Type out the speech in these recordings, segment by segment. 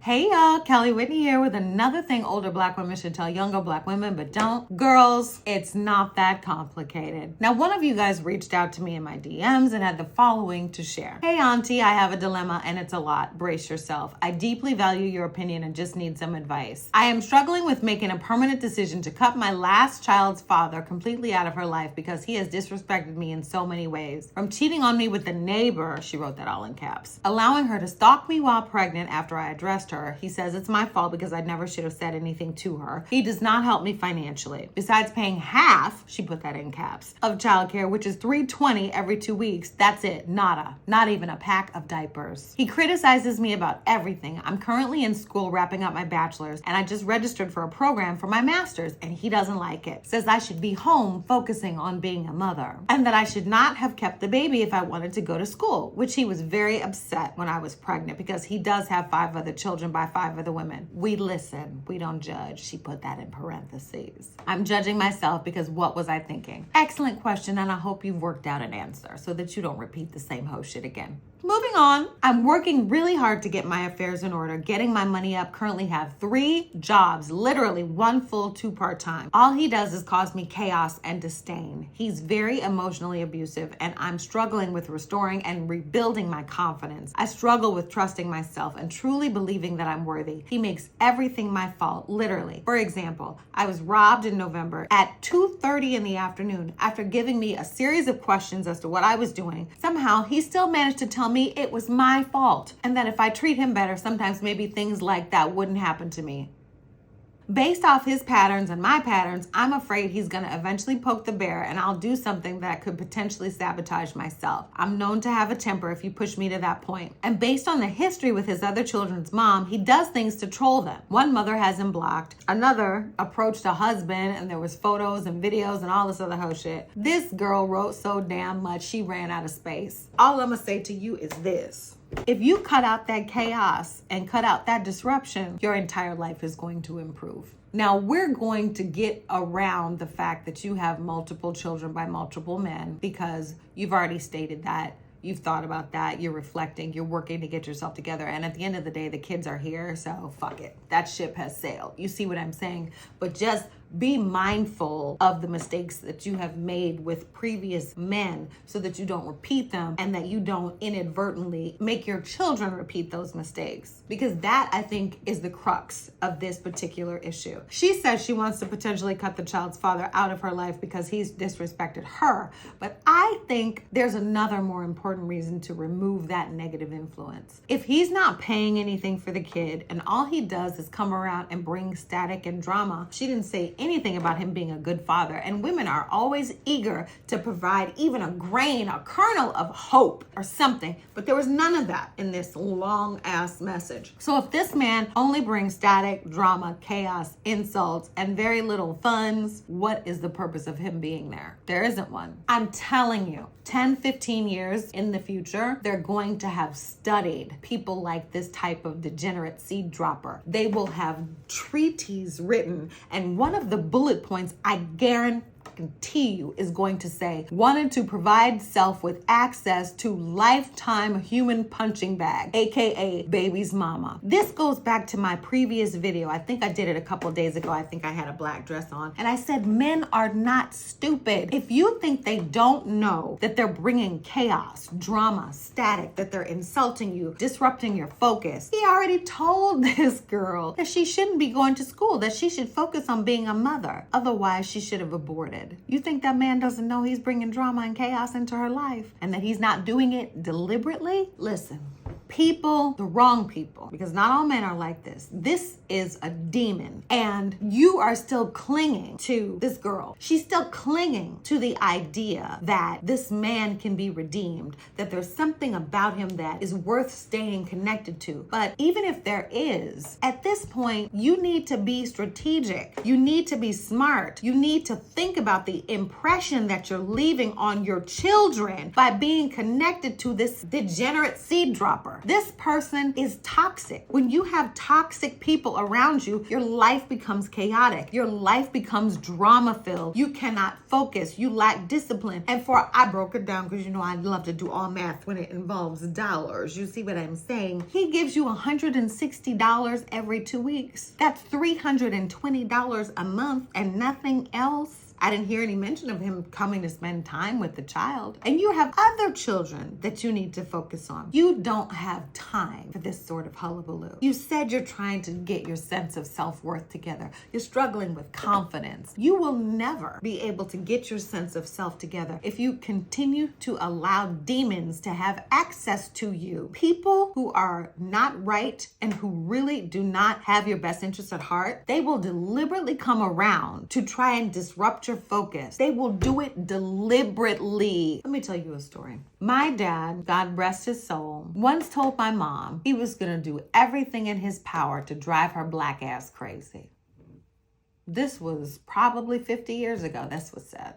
Hey y'all, Kelly Whitney here with another thing older black women should tell younger black women, but don't. Girls, it's not that complicated. Now, one of you guys reached out to me in my DMs and had the following to share. Hey auntie, I have a dilemma and it's a lot. Brace yourself. I deeply value your opinion and just need some advice. I am struggling with making a permanent decision to cut my last child's father completely out of her life because he has disrespected me in so many ways. From cheating on me with the neighbor, she wrote that all in caps, allowing her to stalk me while pregnant after I addressed her. He says it's my fault because I never should have said anything to her. He does not help me financially. Besides paying half, she put that in caps, of childcare, which is $320 every 2 weeks. That's it. Nada. Not even a pack of diapers. He criticizes me about everything. I'm currently in school wrapping up my bachelor's and I just registered for a program for my master's and he doesn't like it. Says I should be home focusing on being a mother and that I should not have kept the baby if I wanted to go to school, which he was very upset when I was pregnant because he does have 5 other children by 5 other women. We listen, we don't judge. She put that in parentheses. I'm judging myself because what was I thinking? Excellent question, and I hope you've worked out an answer so that you don't repeat the same hoe shit again. Moving on, I'm working really hard to get my affairs in order, getting my money up, currently have 3 jobs, literally 1 full, 2 part-time. All he does is cause me chaos and disdain. He's very emotionally abusive and I'm struggling with restoring and rebuilding my confidence. I struggle with trusting myself and truly believing that I'm worthy. He makes everything my fault, literally. For example, I was robbed in November at 2:30 in the afternoon after giving me a series of questions as to what I was doing. Somehow, he still managed to tell me it was my fault and that if I treat him better, sometimes maybe things like that wouldn't happen to me. Based off his patterns and my patterns, I'm afraid he's going to eventually poke the bear and I'll do something that could potentially sabotage myself. I'm known to have a temper if you push me to that point. And based on the history with his other children's mom, he does things to troll them. One mother has him blocked. Another approached a husband and there was photos and videos and all this other whole shit. This girl wrote so damn much she ran out of space. All I'm going to say to you is this. If you cut out that chaos and cut out that disruption, your entire life is going to improve. Now, we're going to get around the fact that you have multiple children by multiple men because you've already stated that. You've thought about that. You're reflecting. You're working to get yourself together. And at the end of the day, the kids are here. So fuck it. That ship has sailed. You see what I'm saying? But just be mindful of the mistakes that you have made with previous men so that you don't repeat them and that you don't inadvertently make your children repeat those mistakes. Because that, I think, is the crux of this particular issue. She says she wants to potentially cut the child's father out of her life because he's disrespected her. But I think there's another more important reason to remove that negative influence. If he's not paying anything for the kid and all he does is come around and bring static and drama, she didn't say anything about him being a good father. And women are always eager to provide even a grain, a kernel of hope or something. But there was none of that in this long ass message. So if this man only brings static, drama, chaos, insults, and very little funds, what is the purpose of him being there? There isn't one. I'm telling you, 10, 15 years in the future, they're going to have studied people like this type of degenerate seed dropper. They will have treatises written, and one of the bullet points, I guarantee you, is going to say, wanted to provide self with access to lifetime human punching bag, aka baby's mama. This goes back to my previous video. I think I did it a couple of days ago. I think I had a black dress on. And I said, men are not stupid. If you think they don't know that they're bringing chaos, drama, static, that they're insulting you, disrupting your focus, he already told this girl that she shouldn't be going to school, that she should focus on being a mother. Otherwise, she should have aborted. You think that man doesn't know he's bringing drama and chaos into her life and that he's not doing it deliberately? Listen, people, the wrong people, because not all men are like this. This is a demon and you are still clinging to this girl. She's still clinging to the idea that this man can be redeemed, that there's something about him that is worth staying connected to. But even if there is, at this point, you need to be strategic. You need to be smart. You need to think about the impression that you're leaving on your children by being connected to this degenerate seed dropper. This person is toxic. When you have toxic people around you, your life becomes chaotic. Your life becomes drama-filled. You cannot focus. You lack discipline. And I broke it down because I love to do all math when it involves dollars. You see what I'm saying? He gives you $160 every 2 weeks. That's $320 a month and nothing else. I didn't hear any mention of him coming to spend time with the child. And you have other children that you need to focus on. You don't have time for this sort of hullabaloo. You said you're trying to get your sense of self-worth together. You're struggling with confidence. You will never be able to get your sense of self together if you continue to allow demons to have access to you. People who are not right and who really do not have your best interests at heart, they will deliberately come around to try and disrupt your focus. They will do it deliberately. Let me tell you a story. My dad, God rest his soul, once told my mom he was going to do everything in his power to drive her black ass crazy. This was probably 50 years ago. That's what's said.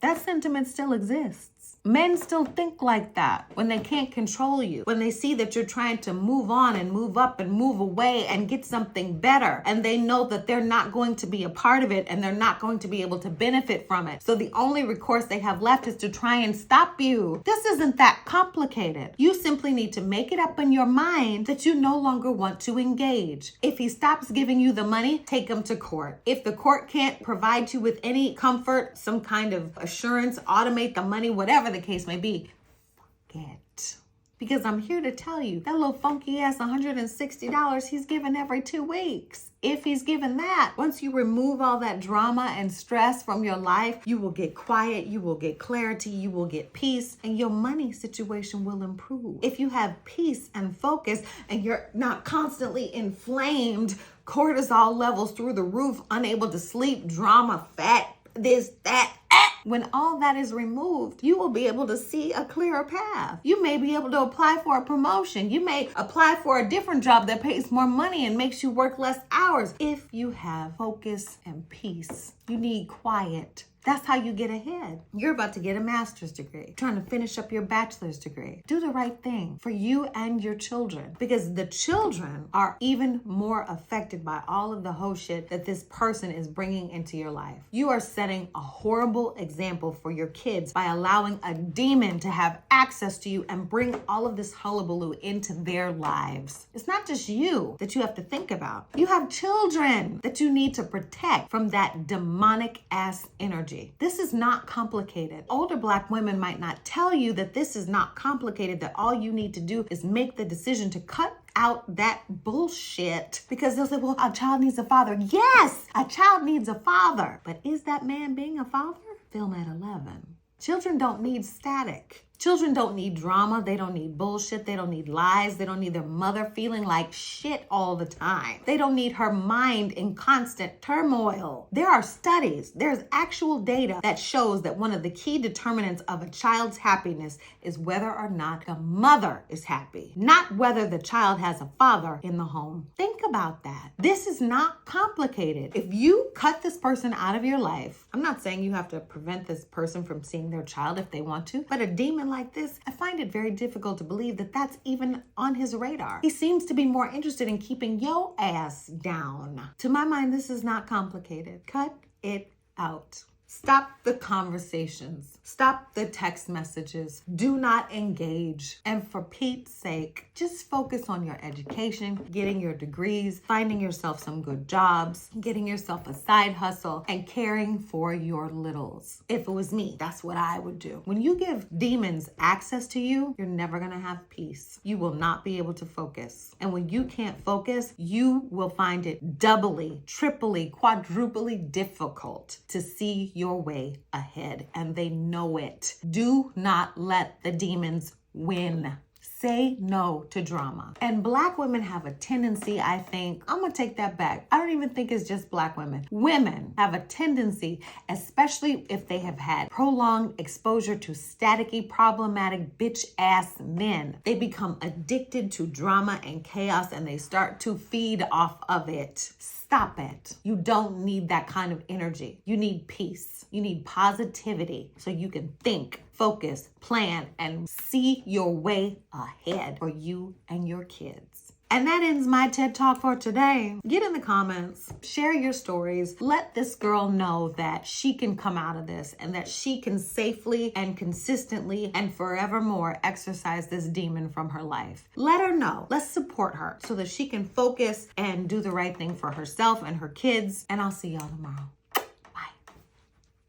That sentiment still exists. Men still think like that when they can't control you, when they see that you're trying to move on and move up and move away and get something better, and they know that they're not going to be a part of it and they're not going to be able to benefit from it. So the only recourse they have left is to try and stop you. This isn't that complicated. You simply need to make it up in your mind that you no longer want to engage. If he stops giving you the money, take him to court. If the court can't provide you with any comfort, some kind of assurance, automate the money, whatever the case may be, forget. Because I'm here to tell you, that little funky ass $160 he's giving every 2 weeks. If he's given that, once you remove all that drama and stress from your life, you will get quiet, you will get clarity, you will get peace, and your money situation will improve. If you have peace and focus and you're not constantly inflamed, cortisol levels through the roof, unable to sleep, drama, fat, this, that, when all that is removed, you will be able to see a clearer path. You may be able to apply for a promotion. You may apply for a different job that pays more money and makes you work less hours. If you have focus and peace, you need quiet. That's how you get ahead. You're about to get a master's degree, trying to finish up your bachelor's degree. Do the right thing for you and your children, because the children are even more affected by all of the whole shit that this person is bringing into your life. You are setting a horrible example for your kids by allowing a demon to have access to you and bring all of this hullabaloo into their lives. It's not just you that you have to think about. You have children that you need to protect from that demonic ass energy. This is not complicated. Older Black women might not tell you that this is not complicated, that all you need to do is make the decision to cut out that bullshit, because they'll say, well, a child needs a father. Yes, a child needs a father. But is that man being a father? Film at 11. Children don't need static. Children don't need drama. They don't need bullshit. They don't need lies. They don't need their mother feeling like shit all the time. They don't need her mind in constant turmoil. There are studies. There's actual data that shows that one of the key determinants of a child's happiness is whether or not the mother is happy, not whether the child has a father in the home. Think about that. This is not complicated. If you cut this person out of your life, I'm not saying you have to prevent this person from seeing their child if they want to, but a demon like this, I find it very difficult to believe that that's even on his radar. He seems to be more interested in keeping your ass down. To my mind, this is not complicated. Cut it out. Stop the conversations. Stop the text messages. Do not engage. And for Pete's sake, just focus on your education, getting your degrees, finding yourself some good jobs, getting yourself a side hustle, and caring for your littles. If it was me, that's what I would do. When you give demons access to you, you're never gonna have peace. You will not be able to focus. And when you can't focus, you will find it doubly, triply, quadruply difficult to see your way ahead, and they know it. Do not let the demons win. Say no to drama. And Black women have a tendency, I think, I'm gonna take that back. I don't even think it's just Black women. Women have a tendency, especially if they have had prolonged exposure to staticky, problematic, bitch ass men. They become addicted to drama and chaos, and they start to feed off of it. Stop it. You don't need that kind of energy. You need peace. You need positivity so you can think focus, plan, and see your way ahead for you and your kids. And that ends my TED Talk for today. Get in the comments, share your stories. Let this girl know that she can come out of this and that she can safely and consistently and forevermore exorcise this demon from her life. Let her know. Let's support her so that she can focus and do the right thing for herself and her kids. And I'll see y'all tomorrow.